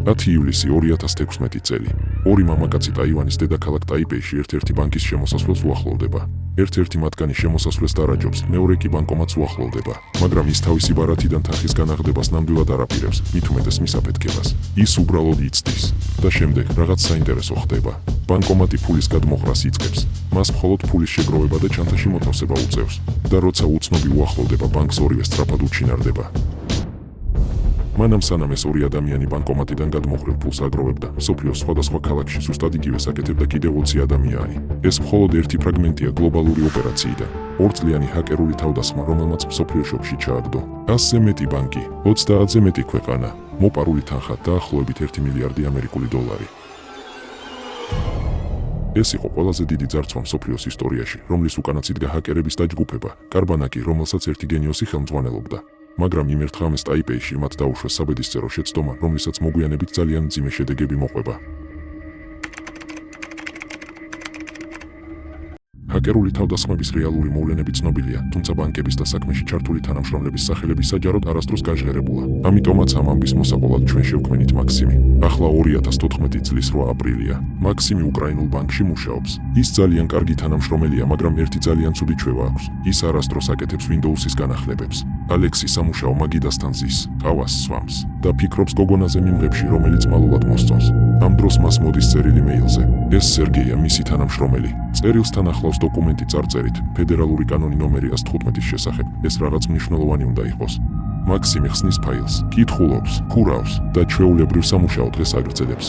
10 ივლისი 2016 წელი. ორი მამაკაცი ტაივანის დედაქალაქ ტაიპეიში ერთ-ერთი ბანკის შემოსასვლელს უახლოვდება. ერთ-ერთი მათგანი შემოსასვლელს დარაჯობს, მეორე კი ბანკომატს უახლოვდება, მაგრამ ის თავისი ბარათიდან თანხის განაღდებას ნამდვილად არ აპირებს, მით უმეტეს მის აფეთქებას. ის უბრალოდ იცდის და შემდეგ რაღაც საინტერესო ხდება. ბანკომატი ფულის გადმოღრას იწყებს. მას მხოლოდ ფულის შეგროვება და ჩანთაში მოთავსება უწევს და როცა უცნობი უახლოვდება ბანკს, ორივე სწრაფად უჩინარდება. მანამ სანამ ეს ორი ადამიანი ბანკომატიდან გადმოღრილ ფულს აგროვებდა, მსოფლიოს სხვადასხვა ქალაქში ზუსტად იგივეს აკეთებდა კიდევ 20 ადამიანი. ეს მხოლოდ ერთი ფრაგმენტია გლობალური ოპერაციიდან. ორწლიანი ჰაკერული თავდასხმა, რომელმაც მსოფლიო შოკში ჩააგდო. 100-ზე მეტი ბანკი, 30-ზე მეტი ქვეყანა, მოპარული თანხა დაახლოებით 1 მილიარდი ამერიკული დოლარი. ეს იყო ყველაზე დიდი ძარცვა მსოფლიოს ისტორიაში, რომლის უკანაც იდგა ჰაკერების დაჯგუფება, კარბანაკი, რომელსაც ერთი გენიოსი ხელმძღვანელობდა. მაგრამ იმ ერთ ღამეს ტაიპეიში მათ დაუშვეს საბედისწერო შეცდომა, რომლისაც მოგვიანებით ძალიან მძიმე შედეგები მოყვება. ჰაკერული თავდასხმების რეალური მოვლენები ცნობილია, თუმცა ბანკების და საქმეში ჩართული თანამშრომლების სახელები საჯაროდ არასდროს გაჟღერებულა. ამიტომაც ამ ამბის მოსაყოლად ჩვენ შევქმნით მაქსიმი. ახლა 2014 წლის 8 აპრილია. მაქსიმი უკრაინულ ბანკში მუშაობს. ის ძალიან კარგი თანამშრომელია, მაგრამ ერთი ძალიან ცუდი ჩვევა აქვს. ის არასდროს აკეთებს Windows-ის განახლებებს. ალექსი სამუშაო მაგიდასთან ზის, ყავას სვამს და ფიქრობს გოგონაზე მიმღებში, რომელიც მალულად მოსწონს. ამ დროს მას მოდის წერილი მეილზე. ეს სერგეია, მისი თანამშრომელი. წერილსთან ახლავს დოკუმენტი წარწერით, ფედერალური კანონი ნომერი 115-ის შესახებ. ეს რაღაც მნიშვნელოვანი უნდა იყოს. მაქსიმი ხსნის ფაილს, კითხულობს, ხურავს და ჩვეულებრივ სამუშაო დღეს აგრძელებს.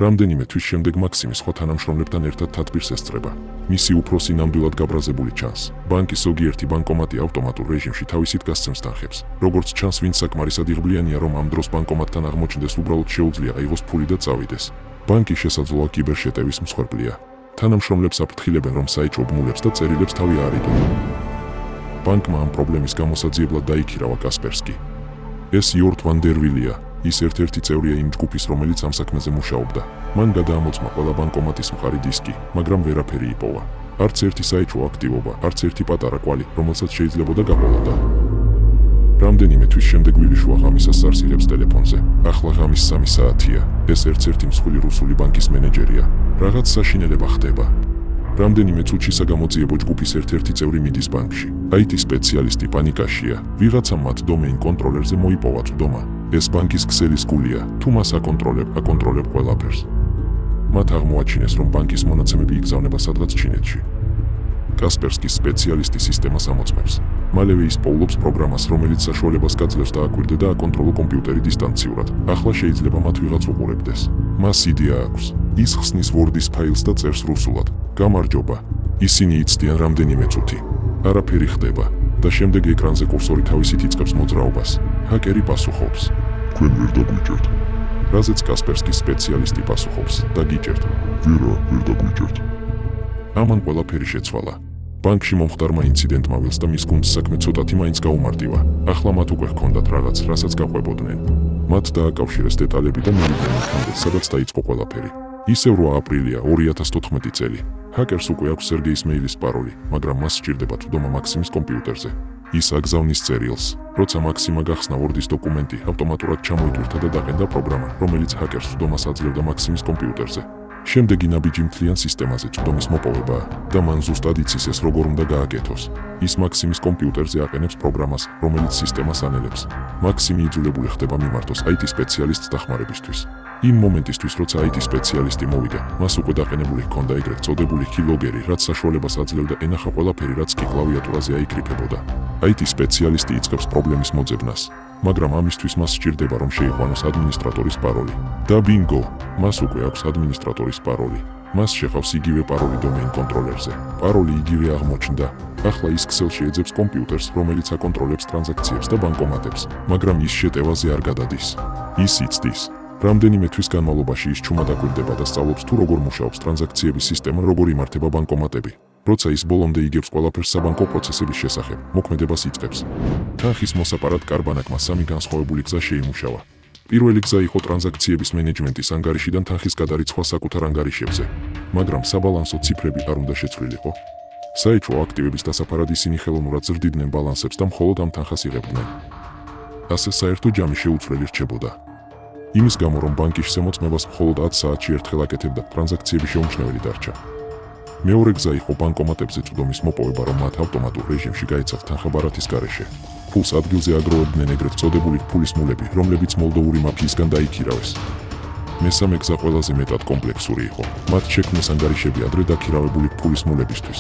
რამდენიმე თვის შემდეგ მაქსიმი სხვა თანამშრომლებთან ერთად თათბირს ესწრება. მისი უფროსი ნამდვილად გაბრაზებული ჩანს. ბანკის ზოგიერთი ბანკომატი ავტომატურ რეჟიმში თავისით გასცემს თანხებს. როგორც ჩანს, ვინც საკმარისად იღბლიანია, რომ ამ დროს ბანკომატთან აღმოჩნდეს, უბრალოდ შეუძლია აიღოს ფული და წავიდეს. ბანკი შესაძლოა კიბერშეტევის მსხვერპლია. თანამშრომლებს აფრთხილებენ, რომ საეჭვო ბმულებს და წერილებს თავი აარიდონ. ბანკმა ამ პრობლემის გამოსაძიებლად დაიქირავა კასპერსკი. ეს იორტ ვან დერ ვილია, ის ერთ-ერთი წევრია იმ ჯგუფის, რომელიც ამ საქმეზე მუშაობდა. მან გადაამოწმა ყველა ბანკომატის მყარი დისკი, მაგრამ ვერაფერი იპოვა. არც ერთი საეჭვო აქტივობა, არც ერთი პატარა კვალი, რომელსაც შეიძლებოდა გაყოლოდა. რამდენიმე თვის შემდეგ ვილიშვა ღამისას ზარს იღებს ტელეფონზე. ახლა ღამის 3 საათია. ეს ერთ-ერთი მსხვილი რუსული ბანკის მენეჯერია. რაღაც საშინელება ხდება. რამდენიმე წუთში საგამოძიებო ჯგუფის ერთ-ერთი წევრი მიდის ბანკში. IT სპეციალისტი პანიკაშია. ვიღაცამ მათ დომეინ კონტროლერზე მოიპოვა წვდომა. ეს ბანკის ქსელის გულია, თუ მას აკონტროლებ ყველაფერს. მათ აღმოაჩინეს, რომ ბანკის მონაცემები იგზავნება სადღაც ჩინეთში. კასპერსკის სპეციალისტი სისტემას ამოწმებს. მალევე ის პოულობს პროგრამას, რომელიც საშუალებას გაძლევს დააკვირდა და აკონტროლო კომპიუტერი დისტანციურად. ახლა შეიძლება მათ ვიღაც უყურებდეს. მას იდეა აქვს. ის ხსნის Word-ის ფაილს და წერს რუსულად. გამარჯობა. ისინი იცდიან რამდენიმე წუთი. არაფერი ხდება და შემდეგ ეკრანზე კურსორი თავისით იწყებს მოძრაობას. ჰაკერი პასუხობს. თქვენ ვერ დაგვიჭერთ. რაზეც კასპერსკის სპეციალისტი პასუხობს. დაგიჭერთ. ვერა, ვერ დაგვიჭერთ. ამან ყველაფერი შეცვალა. ბანკში მომხდარმა ინციდენტმა ვილს და მის გუნდს საქმე ცოტათი მაინც გაუმარტივა. ახლა მათ უკვე ჰქონდათ რაღაც, რასაც გაყვებოდნენ. მათ დააკავშირეს დეტალები და მივიდნენ იქამდე, სადაც დაიწყო ყველაფერი. ისევ 8 აპრილია 2014 წელი. ჰაკერს უკვე აქვს სერგეის მეილის პაროლი, მაგრამ მას სჭირდება წვდომა მაქსიმის კომპიუტერზე. ის აგზავნის წერილს. როცა მაქსიმა გახსნა Word-ის დოკუმენტი, ავტომატურად ჩამოიტვირთა და დაყენდა პროგრამა, რომელიც ჰაკერს წვდომას აძლევდა მაქსიმის კომპიუტერზე. შემდეგი ნაბიჯი მთლიან სისტემაზე წვდომის მოპოვებაა და მან ზუსტად იცის ეს როგორ უნდა გააკეთოს. ის მაქსიმის კომპიუტერზე აყენებს პროგრამას, რომელიც სისტემას ანელებს. მაქსიმი იძულებული ხდება მიმართოს IT სპეციალისტს დახმარებისთვის. იმ მომენტისთვის, როცა IT სპეციალისტი მოვიდა, მას უკვე დაყენებული ჰქონდა ეგრეთ წოდებული keylogger-ი, რაც საშუალებას აძლევდა ენახა ყველაფერი, რაც კი კლავიატურაზე აიკრიფებოდა. IT სპეციალისტი იწყებს პრობლემის მოძებნას, მაგრამ ამისთვის მას სჭირდება, რომ შეიყვანოს ადმინისტრატორის პაროლი. და ბინგო, მას უკვე აქვს ადმინისტრატორის პაროლი. მას შეყავს იგივე პაროლი დომეინ კონტროლერზე. პაროლი იგივე აღმოჩნდა. ახლა ის ქსელში ეძებს კომპიუტერს, რომელიც აკონტროლებს ტრანზაქციებს და ბანკომატებს, მაგრამ ის შეტევაზე არ გადადის. ის იცდის. რამდენიმე თვის განმავლობაში ის ჩუმად აკვირდება და სწავლობს თუ როგორ მუშაობს ტრანზაქციების სისტემა, როგორ იმართება ბანკომატები. როცა ის ბოლომდე იგებს ყველაფერს საბანკო პროცესების შესახებ, მოქმედებას იწყებს. თანხის მოსაპარად კარბანაკმა 3 განსხვავებული გზა შეიმუშავა. პირველი გზა იყო ტრანზაქციების მენეჯმენტის ანგარიშიდან თანხის გადარიცხვა საკუთარ ანგარიშებზე, მაგრამ საბალანსო ციფრები არ უნდა შეცვლილიყო. საეჭვო აქტივების დასაფარად ისინი ხელოვნურად ზრდიდნენ ბალანსებს და მხოლოდ ამ თანხას იღებდნენ. ასე საერთო ჯამი შეუცვლელი რჩებოდა. იმის გამო, რომ ბანკის შემოწმებას მხოლოდ 10 საათში ერთხელ აკეთებდა, ტრანზაქციები შეუმჩნეველი დარჩა. მეორე გზა იყო ბანკომატებზე წვდომის მოპოვება, რომ მათ ავტომატურ რეჟიმში გაეცათ თანხაბარათის გარეშე. ფულს ადგილზე აგროვებდნენ ეგრეთ წოდებული ფულის მულები, რომლებიც მოლდოვური მაფიისგან დაიქირავეს. მესამე გზა ყველაზე მეტად კომპლექსური იყო. მათ შექმნეს ანგარიშები ადრე დაქირავებული ფულის მულებისთვის.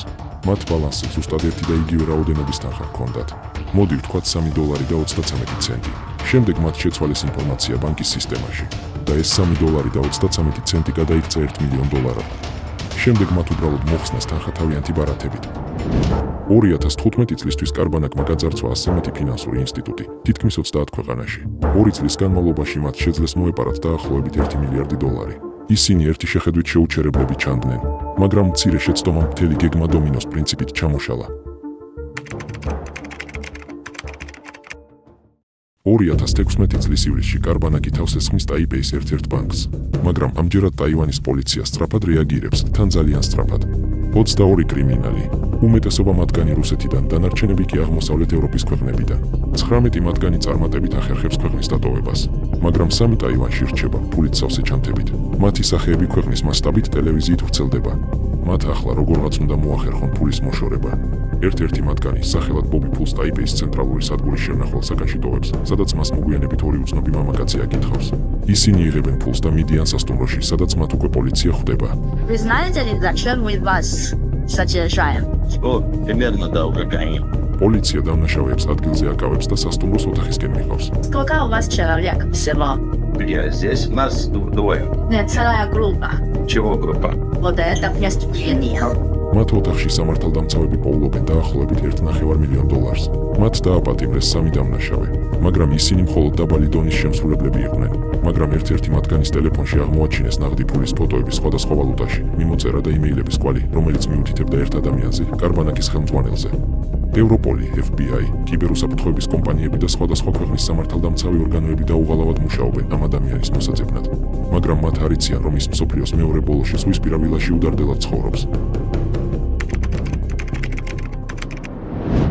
მათ ბალანსზე ზუსტად ერთი და იგივე რაოდენობის თანხა ჰქონდათ. მოდი ვთქვათ $3.33. შემდეგ მათ შეცვალეს ინფორმაცია ბანკის სისტემაში და ეს $3.33 გადაიქცა $1 მილიონ. შემდეგ მათ უბრალოდ მოხსნეს თანხა თავიანთი ბარათებით. 2015 წლისთვის კარბანაკმა გაძარცვა 100 მეტი ფინანსური ინსტიტუტი, თითქმის 30 ქვეყანაში. 2 წლის განმავლობაში მათ შეძლეს მოეპარათ დაახლოებით $1 მილიარდი. ისინი ერთი შეხედვით შეუჩერებლები ჩანდნენ, მაგრამ მცირე შეცდომამ მთელი გეგმა დომინოს პრინციპით ჩამოშალა. 2016 წლის ივლისში კარბანაკი თავს ესხმის ტაიპეის ერთ-ერთ ბანკს, მაგრამ ამჯერად ტაივანის პოლიცია სწრაფად რეაგირებს, თან ძალიან სწრაფად. 22 კრიმინალი, უმეტესობა მათგანი რუსეთიდან, დანარჩენები კი აღმოსავლეთ ევროპის ქვეყნებიდან. 19 მათგანი წარმატებით ახერხებს ქვეყნის დატოვებას, მაგრამ 3 ტაივანში რჩება ფულით სავსე ჩანთებით. მათი სახეები ქვეყნის მასშტაბით ტელევიზიით ვრცელდება. მათ ახლა როგორღაც უნდა მოახერხონ ფულის მოშორება. ერთ-ერთი მათგანი, სახელად ბობი ფულს ტაიპეის ცენტრალური სადგურის შემნახვალ საკანში ტოვებს, სადაც მას მოგვიანებით ორი უცნობი მამაკაცი აკითხავს. ისინი იღებენ ფულს და მიდიან სასტუმროში, სადაც მათ უკვე პოლიცია ხვდება. Вы знаете ли, зачем мы вас содержаем? Что примерно долго гоняем? პოლიცია დამნაშავეებს ადგილზე აკავებს და სასტუმროს ოთახისკენ მიყავს. Сколько у вас человек всего? Здесь нас двое. Нет, целая группа. Чего группа? Вот это преступление. მათ ოთახში სამართალდამცავები პოულობენ დაახლოებით $1.5 მილიონ. მათ დააპატიმრეს 3 დამნაშავე, მაგრამ ისინი მხოლოდ დაბალი დონის შემსრულებლები იყვნენ. მაგრამ ერთ-ერთი მათგანის ტელეფონში აღმოაჩინეს ნაღდი ფულის ფოტოები სხვადასხვა ვალუტაში, მიმოწერა და იმეილების კვალი, რომელიც მიუთითებდა ერთ ადამიანზე, კარბანაკის ხელმძღვანელზე. ევროპოლი, FBI, კიბერუსაფრთხოების კომპანიები და სხვადასხვა ქვეყნის სამართალდამცავი ორგანოები დაუღალავად მუშაობენ ამ ადამიანის მოსაძებნად. მაგრამ მათ არ იციან, რომ ის მსოფლიოს მეორე ბოლოში ზღვისპირა ვილაში უდარდელად ცხოვრობს.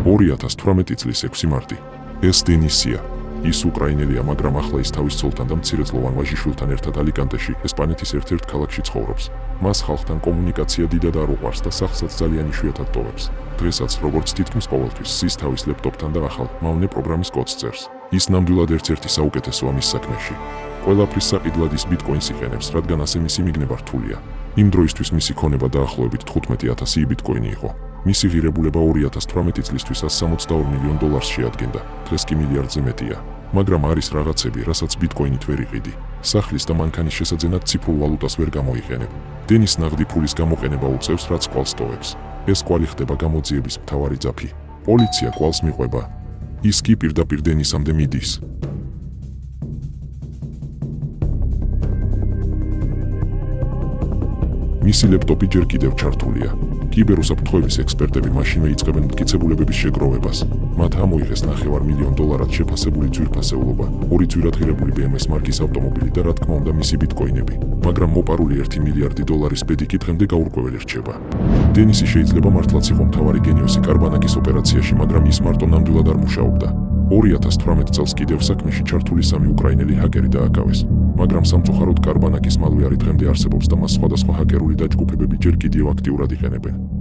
2018 წლის 6 მარტი. ეს დენისია. ის უკრაინელია, მაგრამ ახლა ის თავის ცოლთან და მცირეწლოვან ვაჟიშვილთან ერთად ალიკანტეში, ესპანეთის ერთ-ერთ ქალაქში ცხოვრობს. მას ხალხთან კომუნიკაცია დიდად არ უყვარს და სახლსაც ძალიან იშვიათად ტოვებს. დღესაც, როგორც თითქმის ყოველთვის, ის თავის ლეპტოპთან და ახალ, მავნე პროგრამის კოდს წერს. ის ნამდვილად ერთ-ერთი საუკეთესოა მის საქმეში. ყველაფრის საყიდლად ის ბიტკოინს იყენებს, რადგან ასე მისი მიგნება რთულია. იმ დროისთვის მისი ქონება დაახლოებით 15,000 ბიტკოინი იყო. მისი ღირებულება 2018 წლისთვის $162 მილიონ შეადგენდა, დღეს კი მილიარდზე მეტია. მაგრამ არის რაღაცები, რასაც ბიტკოინით ვერ იყიდი. სახლის და მანქანის შესაძენად ციფრულ ვალუტას ვერ გამოიყენებ. დენის ნაღდი ფულის გამოყენება უწევს, რაც კვალს ტოვებს. ეს კვალი ხდება გამოძიების მთავარი ძაფი. პოლიცია კვალს მიყვება. ის კი პირდაპირ დენისამდე მიდის. მისი ლეპტოპი ჯერ კიდევ ჩართულია. კიბერუსაფრთხოების ექსპერტები მაშინვე იწყებენ მტკიცებულებების შეგროვებას. მათ ამოიღეს $9 მილიონ შეფასებული ძვირფასეულობა, 2 ძვირადღირებული BMW მარკის ავტომობილი და რა თქმა უნდა მისი ბიტკოინები. მაგრამ მოპარული $1 მილიარდი ბედი კი დღემდე გაურკვეველი რჩება. დენისი შეიძლება მართლაც იყო მთავარი გენიოსი კარბანაკის ოპერაციაში, მაგრამ ის მარტო ნამდვილად არ მუშაობდა. 2018 წელს კიდევ საქმეში ჩართული 3 უკრაინელი ჰაკერი დააკავეს. მაგრამ სამწუხაროდ კარბანაკის მალვე დღემდე არსებობს და მას სხვადასხვა ჰაკერული დაჯგუფებები ჯერ კიდევ აქტიურად იყენებენ.